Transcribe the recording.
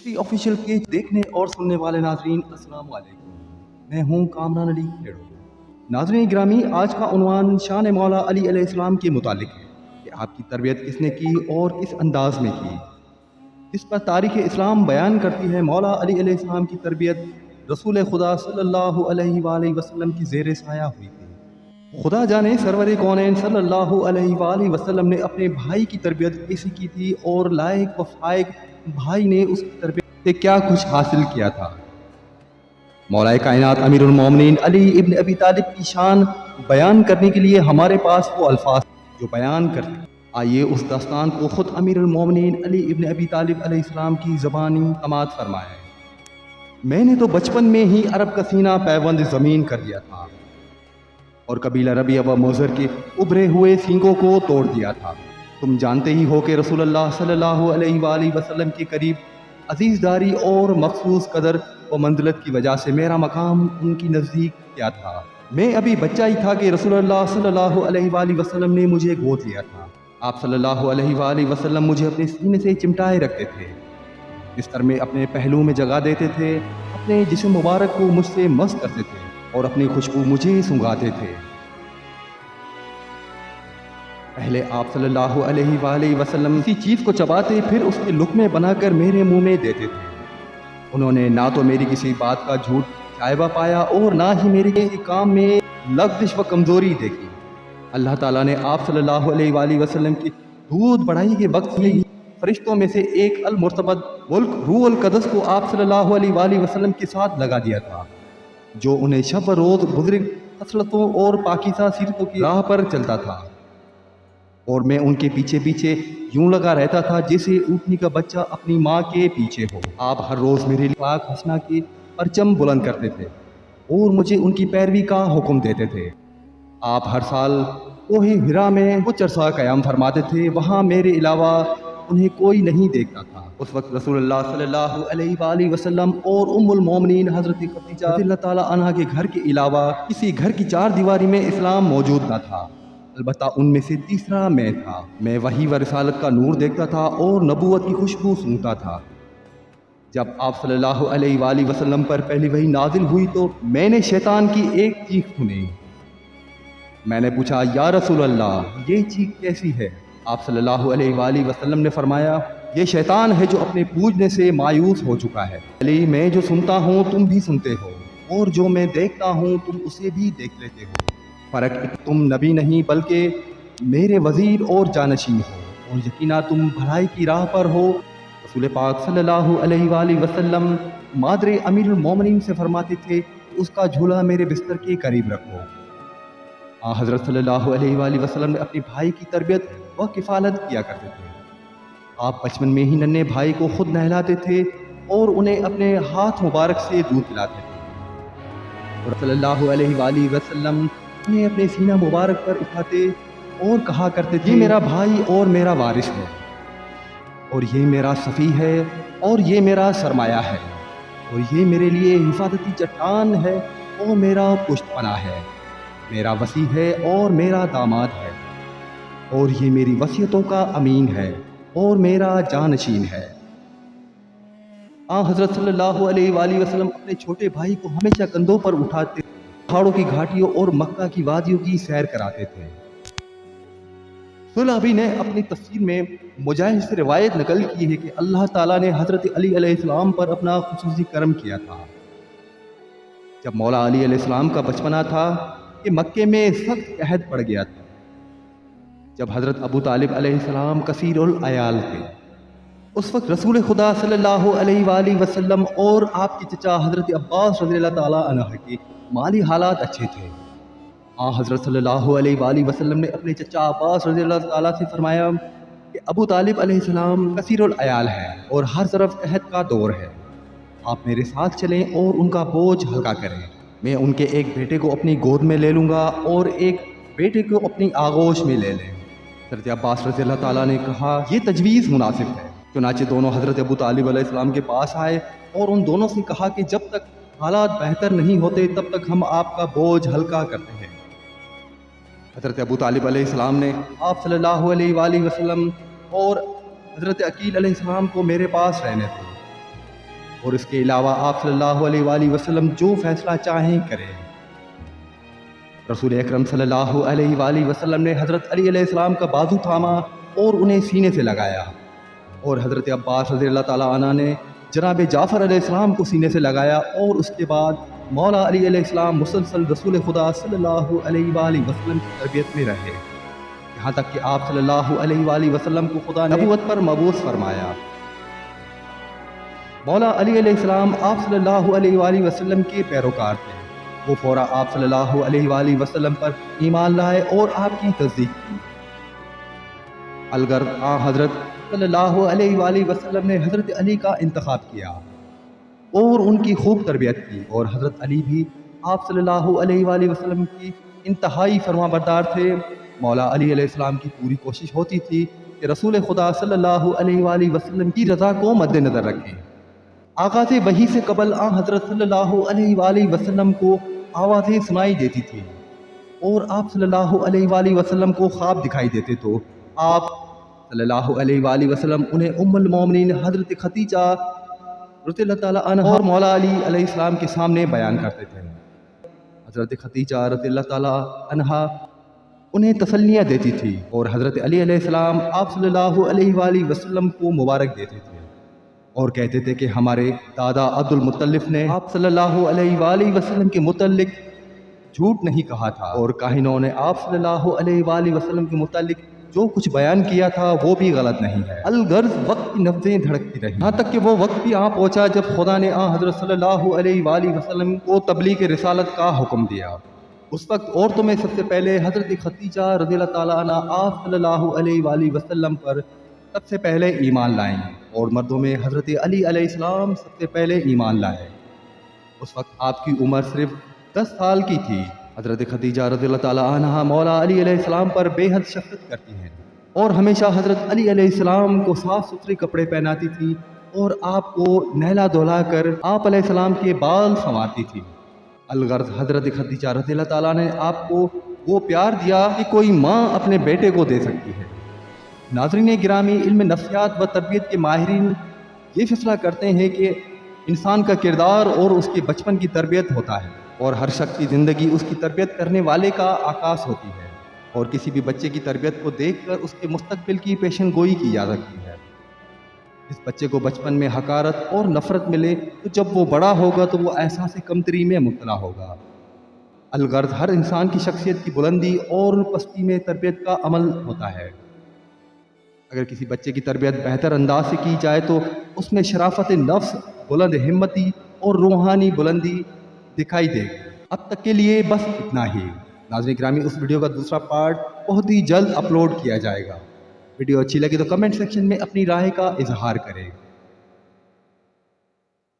Official के देखने और सुनने वाले नाजरीन अस्सलाम वालेकुम। मैं हूं कामरान अली खेड़ो। नाजरीन ग्रामी, आज का उन्वान शान मौला अली अलैहिस्सलाम के मुतालिक है कि आपकी तरबियत किसने की और किस अंदाज में की। इस पर तारीख़ इस्लाम बयान करती है मौला अली अलैहिस्सलाम की तरबियत रसूल खुदा सल्लल्लाहु अलैहि वसल्लम की ज़ेर साया हुई थी। खुदा जाने सरवर कौनैन सल्लल्लाहु अलैहि वसल्लम ने अपने भाई की तरबियत कैसी की थी और लायक व फायक भाई ने उसकी तरबियत से क्या कुछ हासिल किया था। मौलाए कायनात अमीरुल मोमिनीन अली इब्न अबी तालिब की शान बयान करने के लिए हमारे पास वो अल्फाज जो बयान करते हैं। आइए उस दास्तान को खुद अमीरुल मोमिनीन अली इब्न अबी तालिब अलैहिस्सलाम की ज़बानी समाअत फरमाएं। मैंने तो बचपन में ही अरब का सीना पैबंद ज़मीन कर दिया था और कबीला रबिया व मुज़र के उभरे हुए सींगों को तोड़ दिया था। तुम जानते ही हो कि रसूलुल्लाह सल्लल्लाहु अलैहि वसल्लम के करीब अजीज़दारी और मखसूस कदर व मंज़िलत की वजह से मेरा मकाम उनकी नज़दीक क्या था। मैं अभी बच्चा ही था कि रसूलुल्लाह सल्लल्लाहु अलैहि वसल्लम ने मुझे गोद लिया था। आप सल्लल्लाहु अलैहि वसल्लम मुझे अपने सीने से चिमटाए रखते थे, बिस्तर में अपने पहलू में जगा देते थे, अपने जिस्म मुबारक को मुझसे मस्त करते थे और अपनी खुशबू मुझे सुंघाते थे। पहले आप सल्लल्लाहु अलैहि वसल्लम किसी चीज़ को चबाते फिर उसके लुक़मे बनाकर मेरे मुंह में देते थे। उन्होंने ना तो मेरी किसी बात का झूठ शायबा पाया और ना ही मेरे किसी काम में लग़्ज़िश व कमज़ोरी देखी। अल्लाह ताला ने आप सल्लल्लाहु अलैहि वसल्लम की दूध बढ़ाई के वक्त ही फरिश्तों में से एक अल मुर्तबद मुल्क रूह अल क़ुद्स को आप सल्लल्लाहु अलैहि वसल्लम के साथ लगा दिया था, जो उन्हें शब रोज़ बुज़ुर्ग खसलतों और पाकीज़ा सीरतों की राह पर चलता था और मैं उनके पीछे पीछे यूं लगा रहता था जैसे ऊँटनी का बच्चा अपनी माँ के पीछे हो। आप हर रोज़ मेरे लिए पाक हसना की परचम बुलंद करते थे और मुझे उनकी पैरवी का हुक्म देते थे। आप हर साल कोहे हिरा में कुछ अरसा क़याम फरमाते थे, वहाँ मेरे अलावा उन्हें कोई नहीं देखता था। उस वक्त रसूलुल्लाह सल्लल्लाहु अलैहि वसल्लम और उम्मुल मोमिनीन हज़रत खदीजा रज़ियल्लाहु ताला अन्हा के घर के अलावा किसी घर की चार दीवारी में इस्लाम मौजूद न था। अलबत्ता उनमें से तीसरा मैं था। मैं वही व रिसालत का नूर देखता था और नबूवत की खुशबू सूंघता था। जब आप सल्लल्लाहु अलैहि वसल्लम पर पहली वही नाजिल हुई तो मैंने शैतान की एक चीख सुनी। मैंने पूछा, या रसूल अल्लाह, ये चीख कैसी है? आप सल्लल्लाहु अलैहि वसल्लम ने फरमाया, ये शैतान है जो अपने पूजने से मायूस हो चुका है। अली, मैं जो सुनता हूँ तुम भी सुनते हो और जो मैं देखता हूँ तुम उसे भी देख लेते हो। फ़र्क तुम नबी नहीं बल्कि मेरे वज़ीर और जानशीन हो और यकीना तुम भलाई की राह पर हो। रसूल पाक सल्लल्लाहु अलैहि वसल्लम मादरे अमीरुल मोमिनीन से फरमाते थे, उसका झूला मेरे बिस्तर के करीब रखो। हज़रत सल्लल्लाहु अलैहि वसल्लम ने अपने भाई की तरबियत व किफ़ालत किया करते थे। आप बचपन में ही नन्हे भाई को खुद नहलाते थे और उन्हें अपने हाथ मुबारक से दूध पिलाते थे और सल्लल्लाहु अलैहि वसल्लम उन्हें अपने सीना मुबारक पर उठाते और कहा करते थे, ये मेरा भाई और मेरा वारिस है और ये मेरा सफ़ी है और ये मेरा सरमाया है और ये मेरे लिए हिफाजती चट्टान है और मेरा पुष्टपना है, मेरा वसी है और मेरा दामाद है और ये मेरी वसीयतों का अमीन है और मेरा जानशीन है। हज़रत सल्लल्लाहु अलैहि वसल्लम अपने छोटे भाई को हमेशा कंधों पर उठाते, पहाड़ों की घाटियों और मक्का की वादियों की सैर कराते थे। सुलहबी ने अपनी तफसीर में मुजाहिद से रिवायत नकल की है कि अल्लाह ताला ने हज़रत अली अलैहिस्सलाम पर अपना खुसूसी करम किया था। जब मौला अली अलैहिस्सलाम का बचपना था कि मक्के में सख्त कहद पड़ गया था। जब हज़रत अबू तालिब अलैहिस्सलाम कसीरुल अयाल थे, उस वक्त रसूल खुदा सल्लल्लाहु अलैहि वसल्लम और आपके चचा हज़रत अब्बास रज़ियल्लाहु ताला अन्हु के माली हालात अच्छे थे। हज़रत सल्लल्लाहु अलैहि वसल्लम ने अपने चचा अब्बास रज़ियल्लाहु ताला से फरमाया कि अबू तालिब अलैहिस्सलाम कसीरुल अयाल है और हर तरफ कहद का दौर है। आप मेरे साथ चलें और उनका बोझ हल्का करें। मैं उनके एक बेटे को अपनी गोद में ले लूँगा और एक बेटे को अपनी आगोश में ले लें। हज़रत अब्बास रज़ियल्लाहु ताला ने कहा, ये तजवीज़ मुनासिब है। चुनाचे दोनों हज़रत अबू तालिब अलैहिस्सलाम के पास आए और उन दोनों से कहा कि जब तक हालात बेहतर नहीं होते तब तक हम आपका बोझ हल्का करते हैं। हज़रत अबू तालिब अलैहिस्सलाम ने आप सल्लल्लाहु अलैहि वसल्लम और हज़रत अकील अलैहिस्सलाम को मेरे पास रहने थे اور اس کے علاوہ آپ صلی اللہ علیہ وآلہ وسلم جو فیصلہ چاہیں کریں۔ رسول اکرم صلی اللہ علیہ وآلہ وسلم نے حضرت علی علیہ السلام کا بازو تھاما اور انہیں سینے سے لگایا، اور حضرت عباس رضی اللہ تعالیٰ عنہ نے جناب جعفر علیہ السلام کو سینے سے لگایا، اور اس کے بعد مولا علی علیہ السلام مسلسل رسول خدا صلی اللہ علیہ وآلہ وسلم کی تربیت میں رہے، یہاں تک کہ آپ صلی اللہ علیہ وآلہ وسلم کو خدا نے نبوت پر مبعوث فرمایا۔ مولا علی علیہ السلام آپ صلی اللہ علیہ وآلہ وسلم کے پیروکار تھے، وہ فوراً آپ صلی اللہ علیہ وآلہ وسلم پر ایمان لائے اور آپ کی تصدیق کی۔ الغرض حضرت صلی اللہ علیہ وآلہ وسلم نے حضرت علی کا انتخاب کیا اور ان کی خوب تربیت کی، اور حضرت علی بھی آپ صلی اللہ علیہ وآلہ وسلم کی انتہائی فرما بردار تھے۔ مولا علی علیہ السلام کی پوری کوشش ہوتی تھی کہ رسول خدا صلی اللہ علیہ وآلہ وسلم کی رضا کو مد نظر رکھیں۔ آغاز وحی سے قبل حضرت صلی اللہ علیہ وآلہ وسلم کو آوازیں سنائی دیتی تھی، اور آپ صلی اللہ علیہ وآلہ وسلم کو خواب دکھائی دیتے تو آپ صلی اللہ علیہ وآلہ وسلم انہیں ام المومنین حضرت خدیجہ رضی اللہ تعالیٰ عنہ اور مولا علی علیہ السلام کے سامنے بیان کرتے تھے۔ حضرت خدیجہ رضی اللہ تعالیٰ عنہ انہیں تسلیاں دیتی تھی، اور حضرت علی علیہ السلام آپ صلی اللہ علیہ وآلہ وسلم کو مبارک دیتے تھے، اور کہتے تھے کہ ہمارے دادا عبد المطلب نے آپ صلی اللہ علیہ وآلہ وسلم کے متعلق جھوٹ نہیں کہا تھا، اور کاہنوں نے آپ صلی اللہ علیہ وآلہ وسلم کے متعلق جو کچھ بیان کیا تھا وہ بھی غلط نہیں ہے۔ الغرض وقت کی نبضیں دھڑکتی رہی، یہاں تک کہ وہ وقت بھی پہنچا جب خدا نے حضرت صلی اللہ علیہ وآلہ وسلم کو تبلیغ رسالت کا حکم دیا۔ اس وقت عورتوں میں سب سے پہلے حضرت خدیجہ رضی اللہ تعالیٰ عنہ آپ صلی اللہ علیہ وآلہ وسلم پر سب سے پہلے ایمان لائیں، اور مردوں میں حضرت علی علیہ السلام سب سے پہلے ایمان لائے۔ اس وقت آپ کی عمر صرف 10 سال کی تھی۔ حضرت خدیجہ رضی اللہ تعالیٰ عنہ مولا علی علیہ السلام پر بے حد شفقت کرتی ہیں، اور ہمیشہ حضرت علی علیہ السلام کو صاف ستھرے کپڑے پہناتی تھی، اور آپ کو نہلا دھلا کر آپ علیہ السلام کے بال سنوارتی تھی۔ الغرض حضرت خدیجہ رضی اللہ تعالیٰ نے آپ کو وہ پیار دیا کہ کوئی ماں اپنے بیٹے کو دے سکتی ہے۔ ناظرین گرامی، علم نفسیات و تربیت کے ماہرین یہ فیصلہ کرتے ہیں کہ انسان کا کردار اور اس کے بچپن کی تربیت ہوتا ہے، اور ہر شخص کی زندگی اس کی تربیت کرنے والے کا آغاز ہوتی ہے، اور کسی بھی بچے کی تربیت کو دیکھ کر اس کے مستقبل کی پیشن گوئی کی جا سکتی ہے۔ اس بچے کو بچپن میں حقارت اور نفرت ملے تو جب وہ بڑا ہوگا تو وہ احساس کمتری میں مبتلا ہوگا۔ الغرض ہر انسان کی شخصیت کی بلندی اور پستی میں تربیت کا عمل ہوتا ہے۔ اگر کسی بچے کی تربیت بہتر انداز سے کی جائے تو اس میں شرافت نفس، بلند ہمتی اور روحانی بلندی دکھائی دے گی۔ اب تک کے لیے بس اتنا ہی۔ ناظرین گرامی، اس ویڈیو کا دوسرا پارٹ بہت ہی جلد اپلوڈ کیا جائے گا۔ ویڈیو اچھی لگی تو کمنٹ سیکشن میں اپنی رائے کا اظہار کریں۔